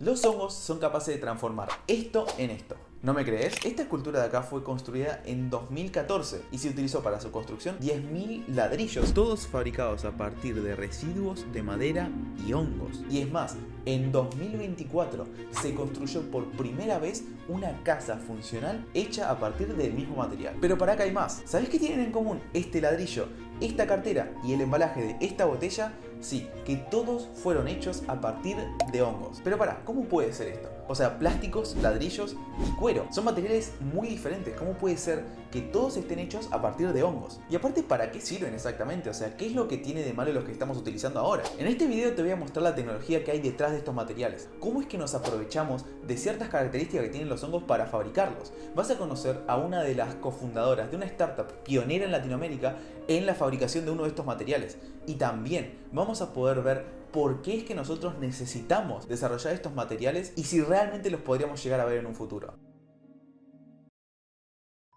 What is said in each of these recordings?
Los hongos son capaces de transformar esto en esto. ¿No me crees? Esta escultura de acá fue construida en 2014 y se utilizó para su construcción 10.000 ladrillos, todos fabricados a partir de residuos de madera y hongos. Y es más, en 2024 se construyó por primera vez una casa funcional hecha a partir del mismo material. Pero para acá hay más. ¿Sabés qué tienen en común este ladrillo, esta cartera y el embalaje de esta botella? Sí, que todos fueron hechos a partir de hongos. Pero pará, ¿cómo puede ser esto? O sea, plásticos, ladrillos y cuero. Son materiales muy diferentes. ¿Cómo puede ser que todos estén hechos a partir de hongos? Y aparte, ¿para qué sirven exactamente? O sea, ¿qué es lo que tiene de malo los que estamos utilizando ahora? En este video te voy a mostrar la tecnología que hay detrás de estos materiales. ¿Cómo es que nos aprovechamos de ciertas características que tienen los hongos para fabricarlos? Vas a conocer a una de las cofundadoras de una startup pionera en Latinoamérica en la fabricación de uno de estos materiales. Y también vamos a poder ver por qué es que nosotros necesitamos desarrollar estos materiales y si realmente los podríamos llegar a ver en un futuro.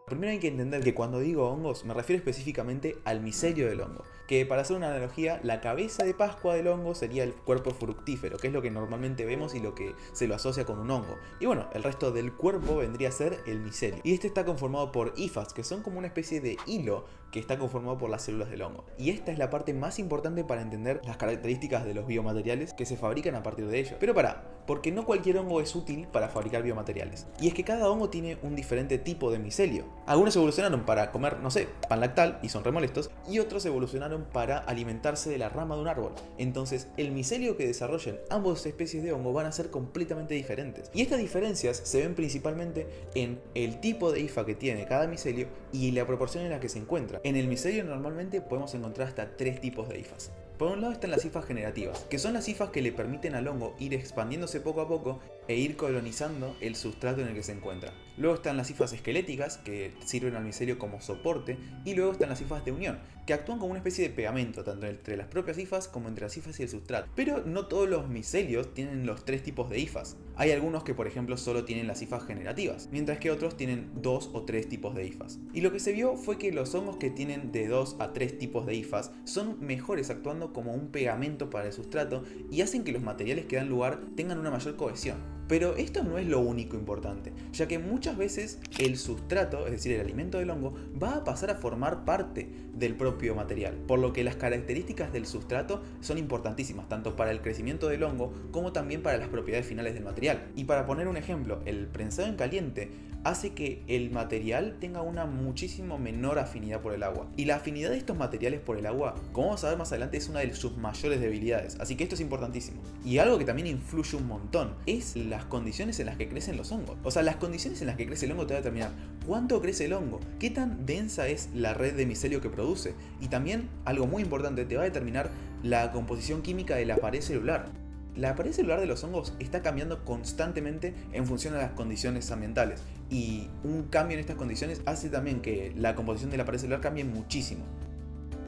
Primero hay que entender que cuando digo hongos me refiero específicamente al micelio del hongo, que para hacer una analogía, la cabeza de Pascua del hongo sería el cuerpo fructífero, que es lo que normalmente vemos y lo que se lo asocia con un hongo. Y bueno, el resto del cuerpo vendría a ser el micelio. Y este está conformado por hifas, que son como una especie de hilo que está conformado por las células del hongo. Y esta es la parte más importante para entender las características de los biomateriales que se fabrican a partir de ellos. Pero porque no cualquier hongo es útil para fabricar biomateriales. Y es que cada hongo tiene un diferente tipo de micelio. Algunos evolucionaron para comer, no sé, pan lactal y son remolestos, y otros evolucionaron para alimentarse de la rama de un árbol. Entonces, el micelio que desarrollen ambas especies de hongo van a ser completamente diferentes. Y estas diferencias se ven principalmente en el tipo de hifa que tiene cada micelio y la proporción en la que se encuentra. En el micelio normalmente podemos encontrar hasta 3 tipos de hifas. Por un lado están las hifas generativas, que son las hifas que le permiten al hongo ir expandiéndose poco a poco e ir colonizando el sustrato en el que se encuentra. Luego están las hifas esqueléticas, que sirven al micelio como soporte, y luego están las hifas de unión, que actúan como una especie de pegamento, tanto entre las propias hifas como entre las hifas y el sustrato. Pero no todos los micelios tienen los 3 tipos de hifas. Hay algunos que por ejemplo solo tienen las hifas generativas, mientras que otros tienen 2 o 3 tipos de hifas. Y lo que se vio fue que los hongos que tienen de 2 a 3 tipos de hifas son mejores actuando como un pegamento para el sustrato y hacen que los materiales que dan lugar tengan una mayor cohesión. Pero esto no es lo único importante, ya que muchas veces el sustrato, es decir, el alimento del hongo, va a pasar a formar parte del propio material, por lo que las características del sustrato son importantísimas, tanto para el crecimiento del hongo como también para las propiedades finales del material. Y para poner un ejemplo, el prensado en caliente hace que el material tenga una muchísimo menor afinidad por el agua. Y la afinidad de estos materiales por el agua, como vamos a ver más adelante, es una de sus mayores debilidades, así que esto es importantísimo. Y algo que también influye un montón es las condiciones en las que crecen los hongos. O sea, las condiciones en las que crece el hongo te va a determinar cuánto crece el hongo, qué tan densa es la red de micelio que produce, y también, algo muy importante, te va a determinar la composición química de la pared celular. La pared celular de los hongos está cambiando constantemente en función a las condiciones ambientales, y un cambio en estas condiciones hace también que la composición de la pared celular cambie muchísimo.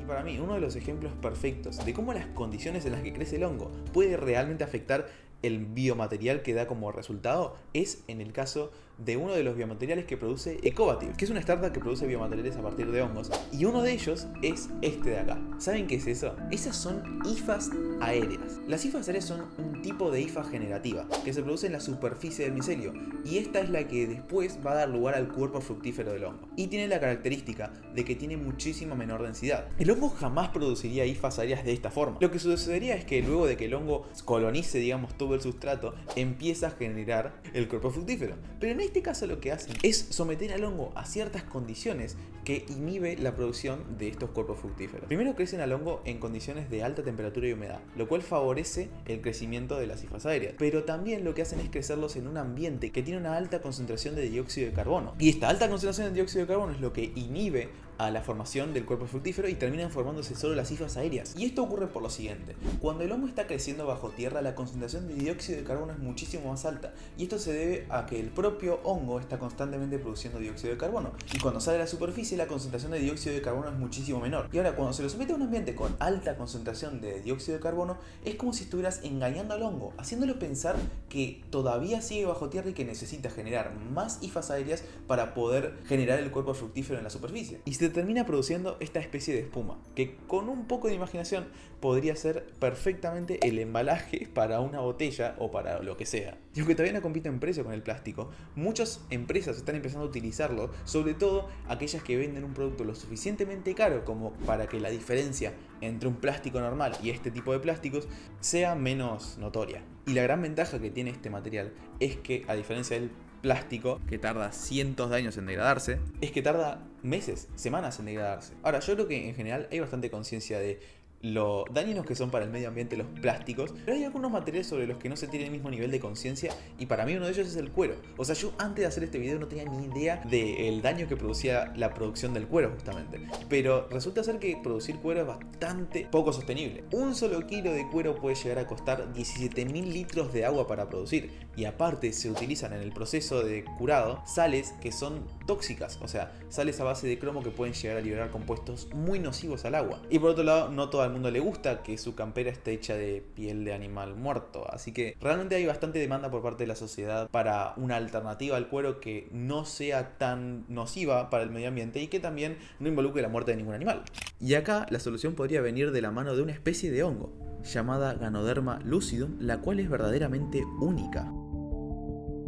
Y para mí, uno de los ejemplos perfectos de cómo las condiciones en las que crece el hongo puede realmente afectar el biomaterial que da como resultado es en el caso de uno de los biomateriales que produce Ecovative, que es una startup que produce biomateriales a partir de hongos, y uno de ellos es este de acá. ¿Saben qué es eso? Esas son hifas aéreas. Las hifas aéreas son un tipo de hifa generativa que se produce en la superficie del micelio, y esta es la que después va a dar lugar al cuerpo fructífero del hongo. Y tiene la característica de que tiene muchísima menor densidad. El hongo jamás produciría hifas aéreas de esta forma. Lo que sucedería es que luego de que el hongo colonice, digamos, todo el sustrato, empieza a generar el cuerpo fructífero. Pero en este caso lo que hacen es someter al hongo a ciertas condiciones que inhibe la producción de estos cuerpos fructíferos. Primero crecen al hongo en condiciones de alta temperatura y humedad, lo cual favorece el crecimiento de las hifas aéreas. Pero también lo que hacen es crecerlos en un ambiente que tiene una alta concentración de dióxido de carbono. Y esta alta concentración de dióxido de carbono es lo que inhibe a la formación del cuerpo fructífero y terminan formándose solo las hifas aéreas. Y esto ocurre por lo siguiente: cuando el hongo está creciendo bajo tierra, la concentración de dióxido de carbono es muchísimo más alta, y esto se debe a que el propio hongo está constantemente produciendo dióxido de carbono, y cuando sale a la superficie la concentración de dióxido de carbono es muchísimo menor. Y ahora, cuando se lo somete a un ambiente con alta concentración de dióxido de carbono, es como si estuvieras engañando al hongo, haciéndolo pensar que todavía sigue bajo tierra y que necesita generar más hifas aéreas para poder generar el cuerpo fructífero en la superficie. Y se termina produciendo esta especie de espuma, que con un poco de imaginación podría ser perfectamente el embalaje para una botella botella o para lo que sea. Y aunque todavía no compite en precio con el plástico, muchas empresas están empezando a utilizarlo, sobre todo aquellas que venden un producto lo suficientemente caro como para que la diferencia entre un plástico normal y este tipo de plásticos sea menos notoria. Y la gran ventaja que tiene este material es que, a diferencia del plástico, que tarda cientos de años en degradarse, es que tarda meses, semanas en degradarse. Ahora, yo creo que en general hay bastante conciencia de lo dañinos que son para el medio ambiente los plásticos, pero hay algunos materiales sobre los que no se tiene el mismo nivel de conciencia, y para mí uno de ellos es el cuero. O sea, yo antes de hacer este video no tenía ni idea del daño que producía la producción del cuero justamente, pero resulta ser que producir cuero es bastante poco sostenible. Un solo kilo de cuero puede llegar a costar 17.000 litros de agua para producir, y aparte se utilizan en el proceso de curado sales que son tóxicas, o sea, sales a base de cromo que pueden llegar a liberar compuestos muy nocivos al agua. Y por otro lado, no todo el mundo le gusta que su campera esté hecha de piel de animal muerto, así que realmente hay bastante demanda por parte de la sociedad para una alternativa al cuero que no sea tan nociva para el medio ambiente y que también no involucre la muerte de ningún animal. Y acá la solución podría venir de la mano de una especie de hongo llamada Ganoderma lucidum, la cual es verdaderamente única.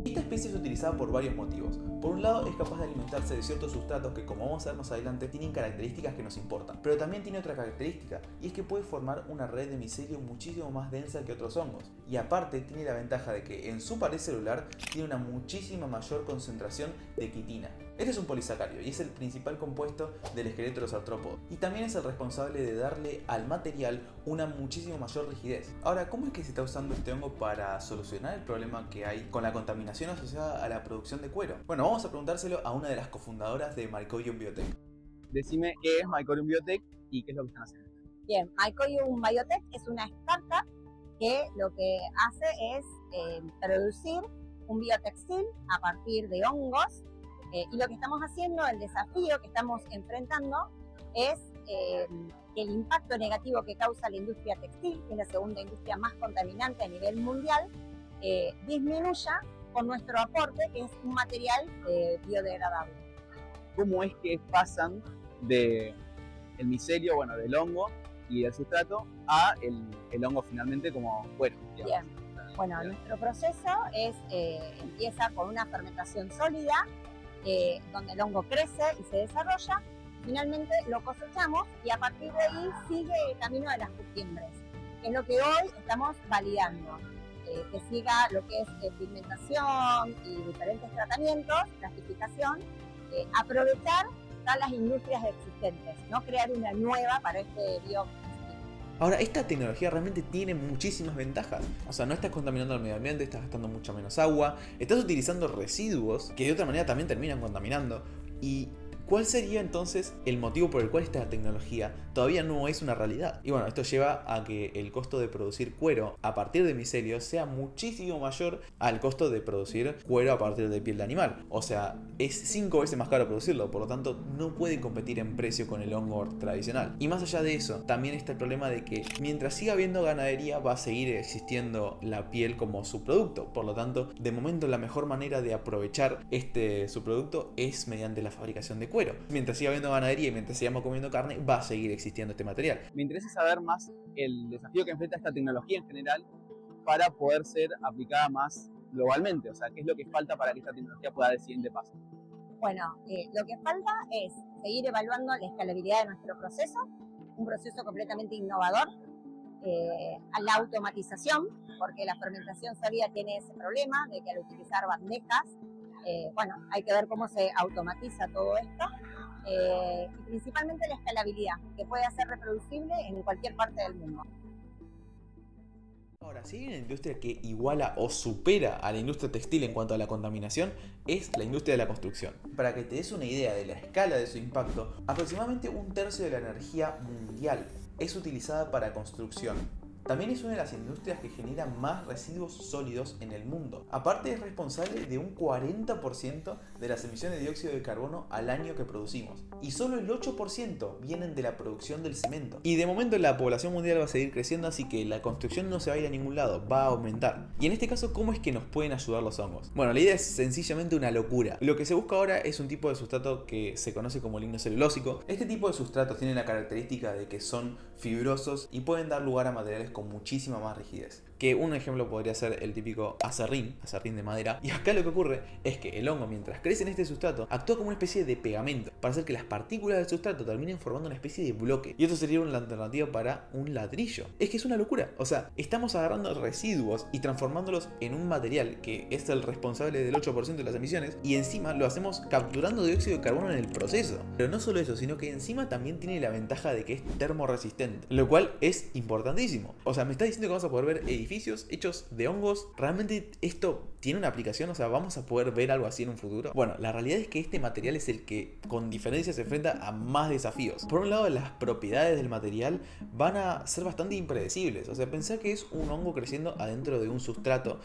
Esta especie es utilizada por varios motivos. Por un lado, es capaz de alimentarse de ciertos sustratos que, como vamos a ver más adelante, tienen características que nos importan. Pero también tiene otra característica, y es que puede formar una red de micelio muchísimo más densa que otros hongos. Y aparte, tiene la ventaja de que en su pared celular tiene una muchísima mayor concentración de quitina. Este es un polisacárido y es el principal compuesto del esqueleto de los artrópodos. Y también es el responsable de darle al material una muchísimo mayor rigidez. Ahora, ¿cómo es que se está usando este hongo para solucionar el problema que hay con la contaminación asociada a la producción de cuero? Bueno, vamos a preguntárselo a una de las cofundadoras de Mycorium Biotech. Decime qué es Mycorium Biotech y qué es lo que están haciendo. Bien, Mycorium Biotech es una startup que lo que hace es producir un biotextil a partir de hongos. Y lo que estamos haciendo, el desafío que estamos enfrentando es que el impacto negativo que causa la industria textil, que es la segunda industria más contaminante a nivel mundial, disminuya con nuestro aporte, que es un material biodegradable. ¿Cómo es que pasan del micelio, bueno, del hongo y del sustrato a el hongo finalmente como cuero? Bien. Bueno, nuestro proceso empieza con una fermentación sólida, donde el hongo crece y se desarrolla. Finalmente lo cosechamos y a partir de ahí sigue el camino de las custiembres, que es lo que hoy estamos validando, que siga lo que es pigmentación y diferentes tratamientos, clasificación, aprovechar todas las industrias existentes, no crear una nueva para este biotextil. Ahora, esta tecnología realmente tiene muchísimas ventajas. O sea, no estás contaminando el medio ambiente, estás gastando mucha menos agua, estás utilizando residuos que de otra manera también terminan contaminando. Y ¿cuál sería entonces el motivo por el cual esta tecnología todavía no es una realidad? Y bueno, esto lleva a que el costo de producir cuero a partir de micelio sea muchísimo mayor al costo de producir cuero a partir de piel de animal. O sea, es 5 veces más caro producirlo, por lo tanto no puede competir en precio con el hongo tradicional. Y más allá de eso, también está el problema de que mientras siga habiendo ganadería va a seguir existiendo la piel como subproducto. Por lo tanto, de momento la mejor manera de aprovechar este subproducto es mediante la fabricación de cuero. Mientras siga habiendo ganadería y mientras sigamos comiendo carne, va a seguir existiendo este material. Me interesa saber más el desafío que enfrenta esta tecnología en general para poder ser aplicada más globalmente. O sea, ¿qué es lo que falta para que esta tecnología pueda dar el siguiente paso? Bueno, lo que falta es seguir evaluando la escalabilidad de nuestro proceso, un proceso completamente innovador, a la automatización, porque la fermentación sólida tiene ese problema de que al utilizar bandejas, bueno, hay que ver cómo se automatiza todo esto, y principalmente la escalabilidad, que pueda ser reproducible en cualquier parte del mundo. Ahora, si hay una industria que iguala o supera a la industria textil en cuanto a la contaminación, es la industria de la construcción. Para que te des una idea de la escala de su impacto, aproximadamente 1/3 de la energía mundial es utilizada para construcción. También es una de las industrias que genera más residuos sólidos en el mundo. Aparte, es responsable de un 40% de las emisiones de dióxido de carbono al año que producimos. Y solo el 8% vienen de la producción del cemento. Y de momento la población mundial va a seguir creciendo, así que la construcción no se va a ir a ningún lado, va a aumentar. Y en este caso, ¿cómo es que nos pueden ayudar los hongos? Bueno, la idea es sencillamente una locura. Lo que se busca ahora es un tipo de sustrato que se conoce como lignocelulósico. Este tipo de sustratos tiene la característica de que son fibrosos y pueden dar lugar a materiales con muchísima más rigidez. Que un ejemplo podría ser el típico aserrín de madera. Y acá lo que ocurre es que el hongo, mientras crece en este sustrato, actúa como una especie de pegamento para hacer que las partículas del sustrato terminen formando una especie de bloque. Y esto sería una alternativa para un ladrillo. Es que es una locura. O sea, estamos agarrando residuos y transformándolos en un material que es el responsable del 8% de las emisiones, y encima lo hacemos capturando dióxido de carbono en el proceso. Pero no solo eso, sino que encima también tiene la ventaja de que es termorresistente, lo cual es importantísimo. O sea, me está diciendo que vamos a poder ver edificios hechos de hongos. ¿Realmente esto tiene una aplicación? O sea, ¿vamos a poder ver algo así en un futuro? Bueno, la realidad es que este material es el que con diferencia se enfrenta a más desafíos. Por un lado, las propiedades del material van a ser bastante impredecibles. O sea, pensá que es un hongo creciendo adentro de un sustrato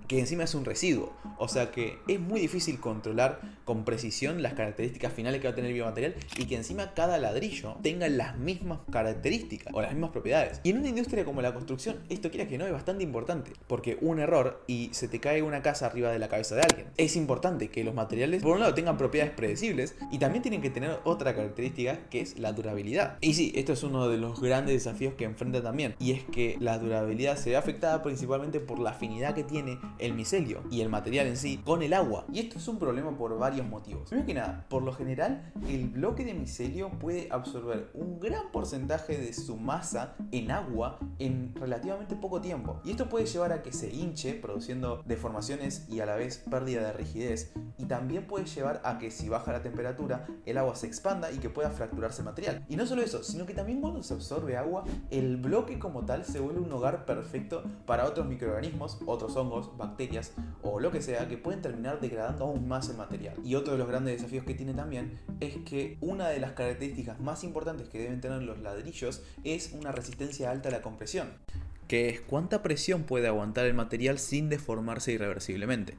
que encima es un residuo. O sea que es muy difícil controlar con precisión las características finales que va a tener el biomaterial, y que encima cada ladrillo tenga las mismas características o las mismas propiedades. Y en una industria como la construcción, esto quiera que no es bastante importante, porque un error y se te cae una casa arriba de la cabeza de alguien. Es importante que los materiales, por un lado, tengan propiedades predecibles, y también tienen que tener otra característica, que es la durabilidad. Y sí, esto es uno de los grandes desafíos que enfrenta también, y es que la durabilidad se ve afectada principalmente por la afinidad que tiene el micelio y el material en sí con el agua. Y esto es un problema por varios motivos. Primero que nada, por lo general, el bloque de micelio puede absorber un gran porcentaje de su masa en agua en relativamente poco tiempo. Y esto puede llevar a que se hinche, produciendo deformaciones y a la vez pérdida de rigidez. Y también puede llevar a que, si baja la temperatura, el agua se expanda y que pueda fracturarse el material. Y no solo eso, sino que también cuando se absorbe agua, el bloque como tal se vuelve un hogar perfecto para otros microorganismos, otros hongos, bacterias o lo que sea, que pueden terminar degradando aún más el material. Y otro de los grandes desafíos que tiene también es que una de las características más importantes que deben tener los ladrillos es una resistencia alta a la compresión, que es cuánta presión puede aguantar el material sin deformarse irreversiblemente.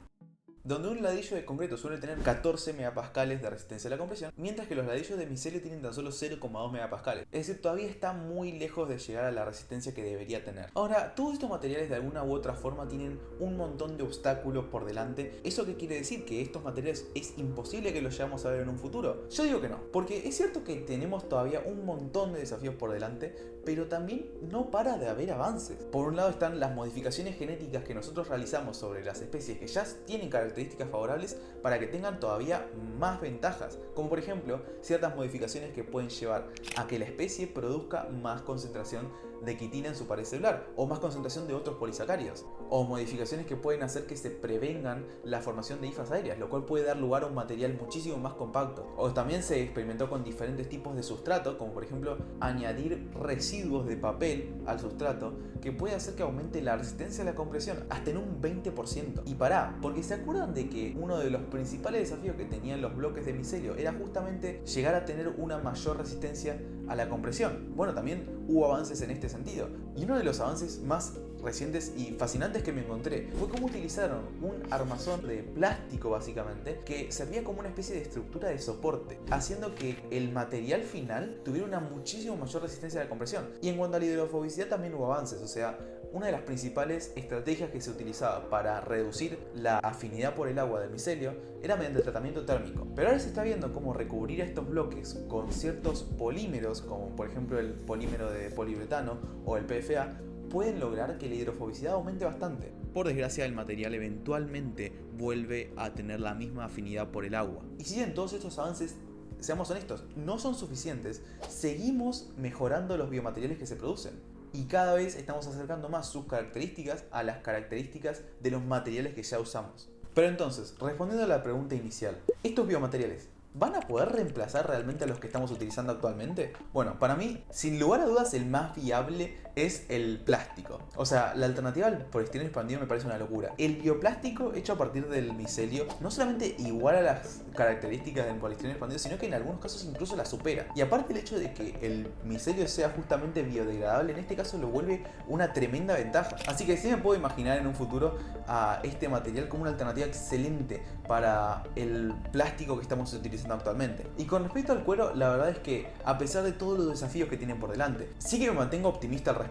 Donde un ladrillo de concreto suele tener 14 megapascales de resistencia a la compresión, mientras que los ladrillos de micelio tienen tan solo 0,2 megapascales. Es decir, todavía está muy lejos de llegar a la resistencia que debería tener. Ahora, todos estos materiales de alguna u otra forma tienen un montón de obstáculos por delante. ¿Eso qué quiere decir? ¿Que estos materiales es imposible que los llevamos a ver en un futuro? Yo digo que no, porque es cierto que tenemos todavía un montón de desafíos por delante, pero también no para de haber avances. Por un lado están las modificaciones genéticas que nosotros realizamos sobre las especies que ya tienen características favorables para que tengan todavía más ventajas, como por ejemplo ciertas modificaciones que pueden llevar a que la especie produzca más concentración de quitina en su pared celular, o más concentración de otros polisacáridos, o modificaciones que pueden hacer que se prevengan la formación de hifas aéreas, lo cual puede dar lugar a un material muchísimo más compacto. O también se experimentó con diferentes tipos de sustrato, como por ejemplo añadir residuos de papel al sustrato, que puede hacer que aumente la resistencia a la compresión hasta en un 20%. Y porque ¿se acuerdan de que uno de los principales desafíos que tenían los bloques de micelio era justamente llegar a tener una mayor resistencia a la compresión? Bueno, también hubo avances en este sentido, y uno de los avances más recientes y fascinantes que me encontré fue cómo utilizaron un armazón de plástico básicamente, que servía como una especie de estructura de soporte, haciendo que el material final tuviera una muchísimo mayor resistencia a la compresión. Y en cuanto a la hidrofobicidad también hubo avances. O sea, una de las principales estrategias que se utilizaba para reducir la afinidad por el agua del micelio era mediante el tratamiento térmico. Pero ahora se está viendo cómo recubrir estos bloques con ciertos polímeros, como por ejemplo el polímero de poliuretano o el PFA, pueden lograr que la hidrofobicidad aumente bastante. Por desgracia, el material eventualmente vuelve a tener la misma afinidad por el agua. Y si bien todos estos avances, seamos honestos, no son suficientes, seguimos mejorando los biomateriales que se producen. Y cada vez estamos acercando más sus características a las características de los materiales que ya usamos. Pero entonces, respondiendo a la pregunta inicial, ¿estos biomateriales van a poder reemplazar realmente a los que estamos utilizando actualmente? Bueno, para mí, sin lugar a dudas, el más viable es el plástico. O sea, la alternativa al poliestireno expandido me parece una locura. El bioplástico hecho a partir del micelio no solamente iguala las características del poliestireno expandido, sino que en algunos casos incluso las supera. Y aparte, el hecho de que el micelio sea justamente biodegradable, en este caso lo vuelve una tremenda ventaja. Así que sí me puedo imaginar en un futuro a este material como una alternativa excelente para el plástico que estamos utilizando actualmente. Y con respecto al cuero, la verdad es que a pesar de todos los desafíos que tienen por delante, sí que me mantengo optimista al respecto.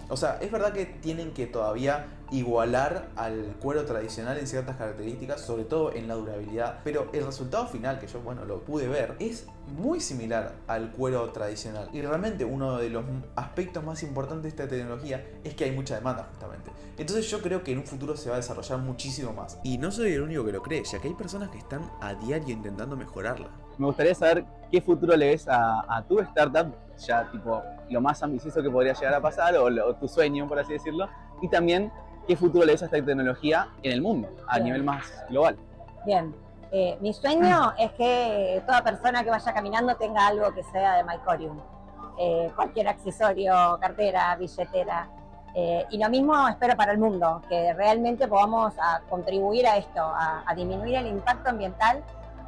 O sea, es verdad que tienen que todavía igualar al cuero tradicional en ciertas características, sobre todo en la durabilidad, pero el resultado final, que yo lo pude ver, es muy similar al cuero tradicional. Y realmente uno de los aspectos más importantes de esta tecnología es que hay mucha demanda justamente. Entonces yo creo que en un futuro se va a desarrollar muchísimo más. Y no soy el único que lo cree, ya que hay personas que están a diario intentando mejorarla. Me gustaría saber qué futuro le ves a tu startup, ya tipo lo más ambicioso que podría llegar a pasar o tu sueño, por así decirlo, y también qué futuro le ves a esta tecnología en el mundo, a nivel más global. Bien, mi sueño es que toda persona que vaya caminando tenga algo que sea de Mycorium. Cualquier accesorio, cartera, billetera. Y lo mismo espero para el mundo, que realmente podamos contribuir a esto, a disminuir el impacto ambiental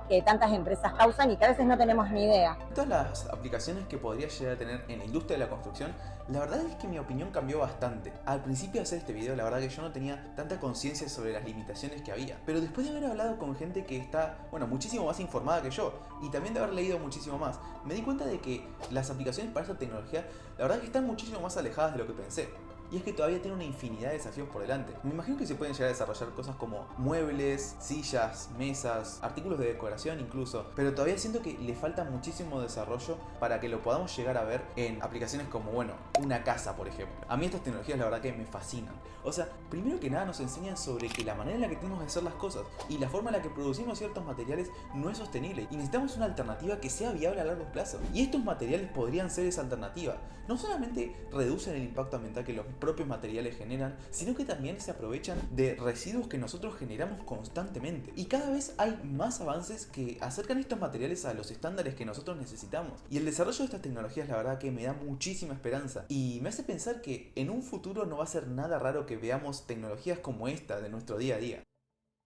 que tantas empresas causan y que a veces no tenemos ni idea. Todas las aplicaciones que podría llegar a tener en la industria de la construcción, la verdad es que mi opinión cambió bastante. Al principio de hacer este video, la verdad que yo no tenía tanta conciencia sobre las limitaciones que había. Pero después de haber hablado con gente que está, muchísimo más informada que yo, y también de haber leído muchísimo más, me di cuenta de que las aplicaciones para esta tecnología, la verdad que están muchísimo más alejadas de lo que pensé. Y es que todavía tiene una infinidad de desafíos por delante. Me imagino que se pueden llegar a desarrollar cosas como muebles, sillas, mesas, artículos de decoración incluso, pero todavía siento que le falta muchísimo desarrollo para que lo podamos llegar a ver en aplicaciones como, una casa, por ejemplo. A mí estas tecnologías la verdad que me fascinan. O sea, primero que nada nos enseñan sobre que la manera en la que tenemos de hacer las cosas y la forma en la que producimos ciertos materiales no es sostenible y necesitamos una alternativa que sea viable a largo plazo. Y estos materiales podrían ser esa alternativa. No solamente reducen el impacto ambiental que los propios materiales generan, sino que también se aprovechan de residuos que nosotros generamos constantemente. Y cada vez hay más avances que acercan estos materiales a los estándares que nosotros necesitamos. Y el desarrollo de estas tecnologías la verdad que me da muchísima esperanza y me hace pensar que en un futuro no va a ser nada raro que veamos tecnologías como esta de nuestro día a día.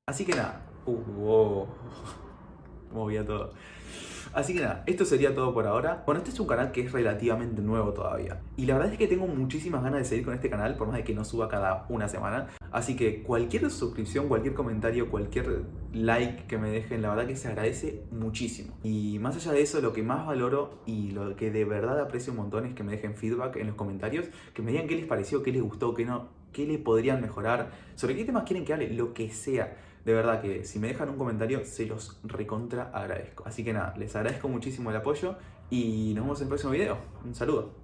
Así que nada, movía todo. Así que nada, esto sería todo por ahora. Bueno, este es un canal que es relativamente nuevo todavía. Y la verdad es que tengo muchísimas ganas de seguir con este canal, por más de que no suba cada una semana. Así que cualquier suscripción, cualquier comentario, cualquier like que me dejen, la verdad que se agradece muchísimo. Y más allá de eso, lo que más valoro y lo que de verdad aprecio un montón es que me dejen feedback en los comentarios, que me digan qué les pareció, qué les gustó, qué no, qué le podrían mejorar, sobre qué temas quieren que hable, lo que sea. De verdad que si me dejan un comentario se los recontra agradezco. Así que nada, les agradezco muchísimo el apoyo y nos vemos en el próximo video. Un saludo.